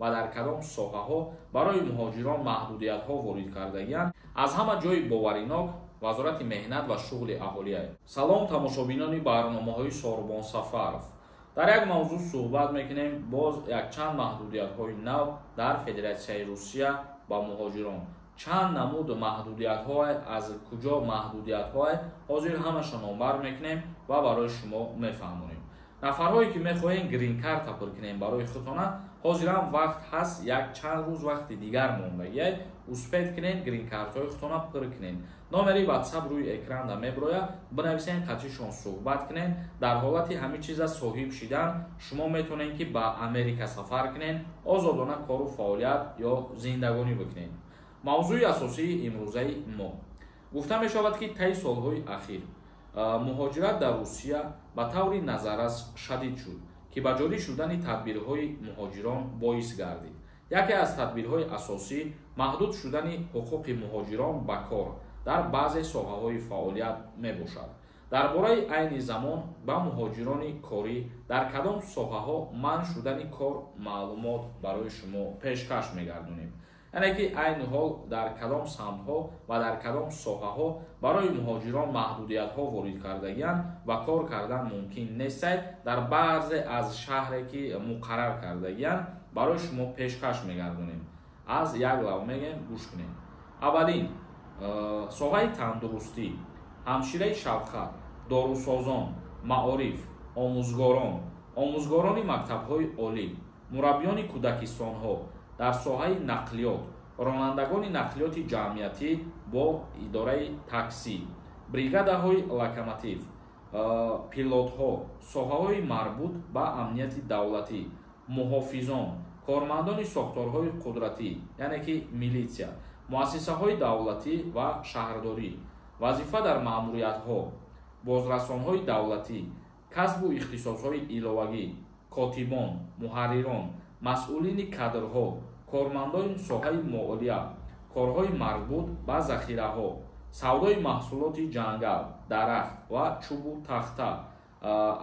ва дар кадом соҳаҳо барои муҳоҷирон маҳдудиятҳо ворид кардагиянд, аз ҳама ҷои боваринок вазорати меҳнат ва шуғли аҳолия. Салом тамошобинони барномаҳои Сорбон Сафаров. дар як мавзӯъ суҳбат мекунем. боз якчанд маҳдудиятҳои нав дар Федератсияи Русия ба муҳоҷирон. чанд намуд маҳдудиятҳое, аз куҷо маҳдудиятҳое, ҳозир ҳамаша номбар мекунем ва барои шумо мефаҳмонем. нафарҳое ки мехоҳем грин карта пур кунем барои худтона, ҳозирам вақт ҳаст, як чанд рӯз вақти дигар мондагиай, успед кунем грин картаҳои худтона пур кунем. номери WhatsApp рӯи экранда меброяд, бинависем, қатъишон суҳбат кунем. дар ҳолати ҳамин чиза соҳиб шидан шумо метавонед ки ба Америка сафар кунед, озодона кору фаъолият ё зиндагонӣ бикунед. мавзӯи асосии имрӯзаи мо гуфта мешавад ки таи солҳои ахир муҳоҷират дар Русия ба таври назаррас шадид шуд, ки ба ҷорӣ шудани тадбирҳои муҳоҷирон боис гардид. яке аз тадбирҳои асосӣ маҳдуд шудани ҳуқуқи муҳоҷирон ба кор дар баъзе соҳаҳои фаъолият мебошад. дар бораи айни замон ба муҳоҷирони корӣ дар кадом соҳаҳо манъ шудани кор маълумот барои шумо пешкаш мегардонем. яъне ки айни ҳол дар кадом самтҳо ва дар кадом соҳаҳо барои муҳоҷирон маҳдудиятҳо ворид кардагиянд ва кор кардан мумкин нестай, дар баъзе аз шаҳре ки муқаррар кардагиянд барои шумо пешкаш мегардонем. аз як лав мегем, гӯш кунем. аввалин, соҳаи тандурустӣ, ҳамшираи шафқат, дорусозон, маориф, омӯзгорони мактабҳои олӣ, мураббиёни кӯдакистонҳо, дар соҳаи нақлиёт, ронандагони нақлиёти ҷамъиятӣ бо идораи таксӣ, бригадаҳои локомотив, пилотҳо, соҳаҳои марбут ба амнияти давлатӣ, муҳофизон, кормандони сохторҳои қудратӣ, яъне ки милитсия, муассисаҳои давлатӣ ва шаҳрдорӣ, вазифа дар маъмуриятҳо, бозрасонҳои давлатӣ, касбу ихтисосҳои иловагӣ, котибон, муҳаррирон, масъулини кадрҳо, кормандони соҳаи молия, корҳои марбут ба захираҳо, савдои маҳсулоти ҷангал, дарахт ва чӯбу тахта,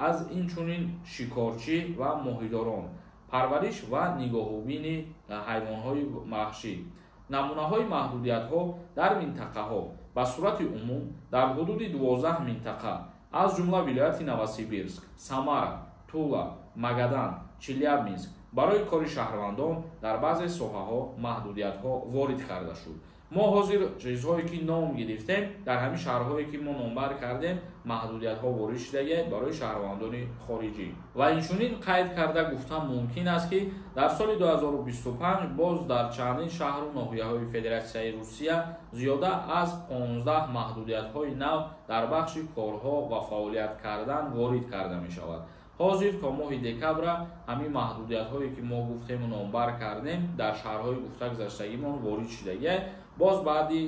аз инчунин шикорчӣ ва моҳидорон, парвариш ва нигоҳубини ҳайвонҳои ваҳшӣ. намунаҳои маҳдудиятҳо дар минтақаҳо ба сурати умум дар ҳудуди 12 минтақа, аз ҷумла вилояти Новосибирск, Самара, Тула, Магадан, Челябинск барои кори шаҳрвандон дар баъзе соҳаҳо маҳдудиятҳо ворид карда шуд. мо ҳозир чизҳое ки ном гирифтем, дар ҳамин шаҳрҳое ки мо номбар кардем, маҳдудиятҳо ворид шудагист барои шаҳрвандони хориҷӣ. ва инчунин қайд карда гуфтан мумкин аст ки дар соли 2025 боз дар чандин шаҳру ноҳияҳои Федератсияи Русия зиёда аз 15 маҳдудиятҳои нав дар бахши корҳо ва фаъолият кардан ворид карда мешавад. ҳозир то моҳи декабра ҳамин маҳдудиятҳое ки мо гуфтему номбар кардем дар шаҳрҳои гуфта гузаштагимон ворид шудагист. боз баъди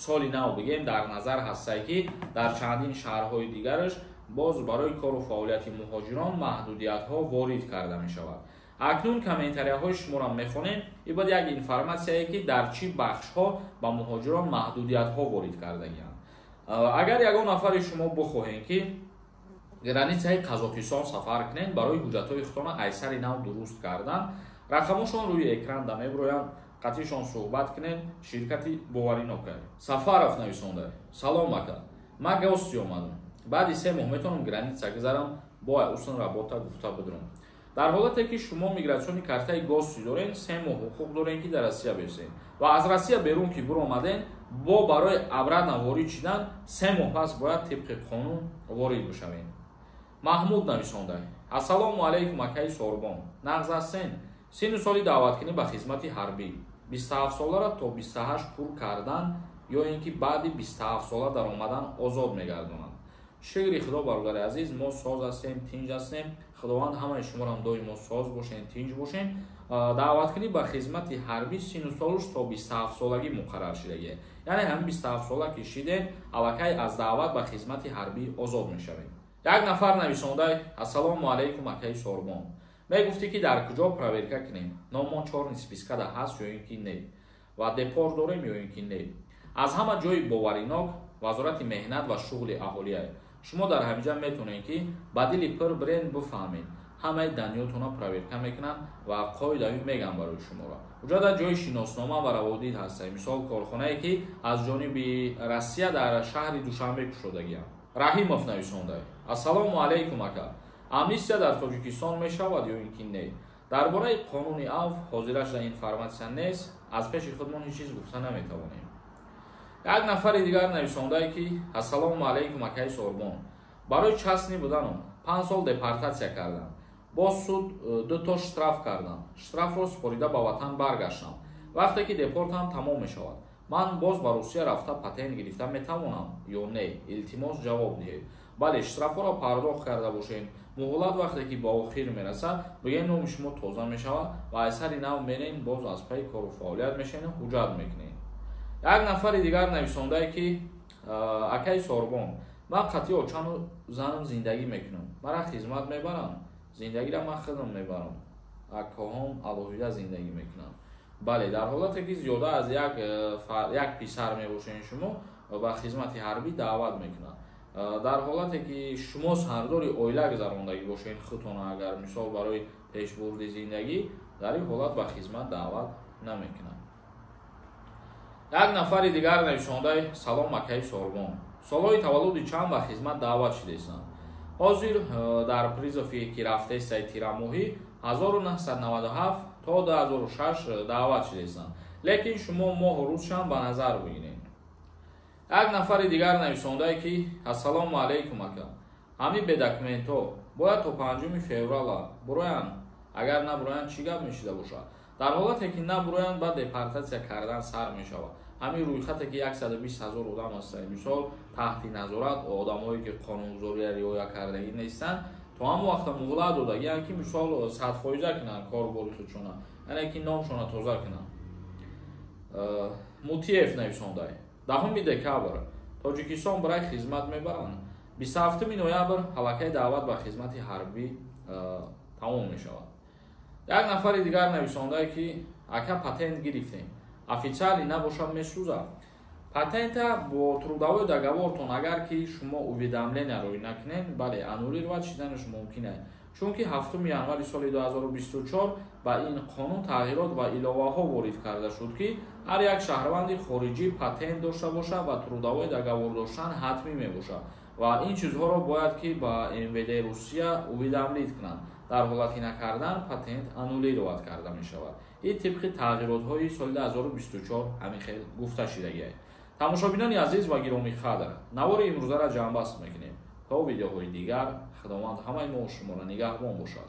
соли нав бигем дар назар ҳастае ки дар чандин шаҳрҳои дигараш боз барои кору фаъолияти муҳоҷирон маҳдудиятҳо ворид карда мешавад. акнун комментарияҳои шуморо мехонем. ибод як информатсияе ки дар чӣ бахшҳо ба муҳоҷирон маҳдудиятҳо ворид кардагиянд. агар ягон нафари шумо бихоҳем ки границаи Қазоқистон сафар кунед барои ҳуҷҷатҳои худтона айсари нав дуруст кардан, рақамошон рӯи экранда меброянд, қатъишон суҳбат кунед. ширкати боваринок Сафаров нависонда. салом ака, ман гости омадам. баъди 3 моҳ метавонам граница гузарам, боя усон работа гуфта бидрам. дар ҳолате ки шумо мигратсиони картаи гости дорен, 3 моҳ ҳуқуқ дорен ки дар Россия бесен ва аз Россия берун ки биромаден, бо барои обратно ворид шудан 3 моҳ пас бояд тибқи қонун ворид бишавем. маҳмуд нависонда. ассалому алайкум акаи Сорбон. нағз ҳастен? сину соли даъваткунӣ ба хизмати ҳарбӣ 27 солара то 28 пур кардан ё ин ки баъди 27 сола дар омадан озод мегардонанд. шигри худо бародари азиз, мо соз ҳастем, тинҷ ҳастем. худованд ҳамаи шуморам доимо соз бошен, тинҷ бошен. даъваткунӣ ба хизмати ҳарбӣ сину солуш то 27 солагӣ муқаррар шудагист. яъне ҳамин 27 сола ки шидем, аллакай аз даъват ба хизмати ҳарбӣ озод мешавем. як нафар нависонда. ассалому алайкум акаи Сорбон. мегуфтӣ ки дар куҷо проверка кунем, номон чорни спискада ҳаст ё ин ки не, ва депор дорем ё ин ки не. аз ҳама ҷои боваринок вазорати меҳнат ва шуғли аҳолия. шумо дар ҳаминҷа метавонед ки ба дили пир бирен бифаҳмед. ҳамаи даниётонро проверка мекунанд ва қоидави меган барои шуморо. уҷа дар ҷои шиноснома ва раводид ҳастем. Мисол корхонае ки аз ҷониби Россия дар шаҳри Душанбе кушодагиам. Раҳимов нависонда: Ассалому алайкум ака. Амнистия дар Тоҷикистон мешавад ё ин ки не? Дар бораи қонуни авф ҳозирашда информатсия нест, аз пеши худмон ҳеҷ чиз гуфта наметавонем. Як нафари дигар нависондае ки: Ассалому алайкум акаи Сорбон. Барои часни буданам 5 сол депортатсия кардам. Боз суд 2 штраф кардам. Штрафро спорида ба ватан баргаштам. Вақте ки депортам тамом мешавад, ман боз ба Русия рафта патент гирифта метавонам ё не? Илтимос ҷавоб диҳед. Бале, штрафҳоро пардохт карда бошем. муҳлат вақте ки ба охир мерасад, бигоҳи номи шумо тоза мешавад ва асари нав мерен, боз аз пайи кору фаъолият мешавем, ҳуҷҷат мекунем. Як нафари дигар нависондае ки: акаи Сорбон, ман қатъи очану занам зиндагӣ мекунам. Мара хизмат мебарам. Зиндагиро ман худам мебарам. Акоҳом алоҳида зиндагӣ мекунам. Бале, дар ҳолате ки зиёда аз як писар мебошед, шумо ба хизмати ҳарбӣ даъват мекунанд. дар ҳолате ки шумо сардори оила гузарондагӣ бошед, худтона агар мисол барои пешбурди зиндагӣ, дар ин ҳолат ба хизмат даъват намекунанд. Як нафари дигар нависондаи: Салом акаи Сорбон. Солҳои таваллуди чанд ба хизмат даъват шудесанд? ҳозир дар призофе ки рафтесаи тирамоҳӣ 1997 то 2006 даъват шудесанд, лекин шумо моҳу рӯзшан ба назар бигиред. Як нафари дигар нависондае ки: Ассалому алайкум ака. Ҳамин бедокументҳо бояд то 5 феврала буроянд. Агар набуроянд чӣ гап мешуда бошад? Дар ҳолате ки набуроянд, баъд депортатсия кардан сар мешавад. Ҳамин рӯйхате ки 120 000 одам ҳастанд, мисол таҳти назорат одамҳое ки қонунгузориро риоя кардагӣ нестанд, то ҳамон вақта муҳлат додагианд ки мисол 100% кунанд корбори худшона, яъне ки номшона тоза кунанд. Мутиев нависондае: 10 декабр Тоҷикистон барои хизмат мебаранд. 27 ноябр ҳалакаи даъват ба хизмати ҳарбӣ тамом мешавад. Як нафари дигар нависондае ки: ака патент гирифтем. Официали набошад месӯзад. Патента бо трудовой договортон агар ки шумо уведомлениеро накунед, бале, анулировать шуданаш мумкин аст. Чунки 7 январи соли 2024 ба ин қонун тағйирот ва иловаҳо ворид карда шуд ки ҳар як шаҳрванди хориҷӣ патент дошта бошад ва трудовой договор доштан ҳатмӣ мебошад ва ин чизҳоро бояд ки ба МВД Русия уведомлит кунанд. дар ҳолати накардан патент анулировать карда мешавад. ин тибқи тағйиротҳои соли 2024 ҳамин хел гуфта шудагиаст. тамошобинони азиз ва гиромиқадр, навори имрӯзаро ҷамъбаст мекунем. то видеоҳои дигар, худованд ҳамаи мо шуморо нигаҳбон бошад.